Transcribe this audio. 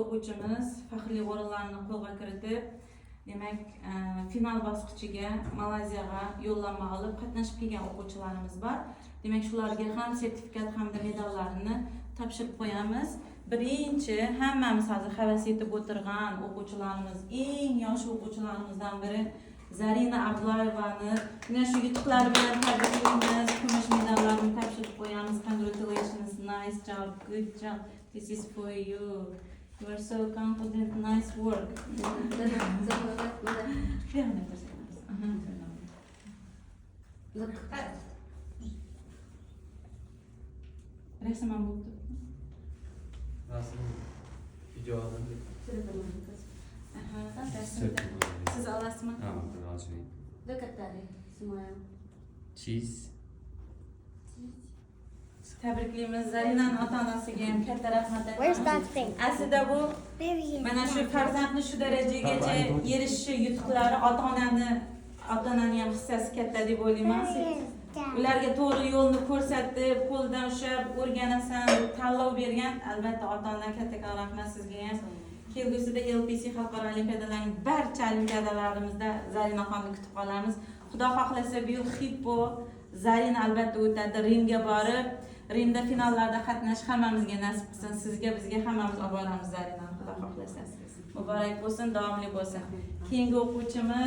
o'quvchimiz faxriy o'rinlarni qo'lga kiritib, demak, final bosqichiga Malayziyaga yo'llanma olib qatnashib kelgan o'quvchilarimiz bor. Demak, shularga ham sertifikat hamda medallarni topshirib qo'yamiz. Birinchi, hammamiz hozir havas etib o'tirgan o'quvchilarimiz, eng yosh o'quvchilarimizdan biri Zarina Abdullayevani mana shu yutuqlari bilan tabriklaymiz. Kumush medallarni topshirib qo'yamiz. Congratulations, nice job, good job. This is for you. You are so confident, nice work. Resim ham bo'ldi. Rasm video oldim. Siz olasizmi? Ha, ben alacağım. Dekettari, semuanya. Cheese. Tabriklaymiz. Zarinani ota-onasiga ham katta rahmat Where's that aytamiz. thing? Aslida bu Very mana shu farzandni shu darajagacha erishishi yutuqlari ota-onani ham hissasi katta deb o'ylayman. Ularga to'g'ri yo'lni ko'rsatib, qo'ldan ushlab, o'rganasan, tanlov bergan, albatta ota-onaga kattakon rahmat sizga ham. Kelgusida LPC xalqaro olimpiadalarning barcha olimpiadalarimizda Zarina xonni kutib qolamiz. Xudo xohlasa bu yil Hippo Zarina albatta o'tadi, Rimga borib, Rimda finallarda qatnashish hammamizga nasib qilsin. Sizga, bizga hammamiz olib boramiz Zarinani, xudo xohlasa. Muborak bo'lsin, davomli bo'lsin. Keyingi o'quvchimiz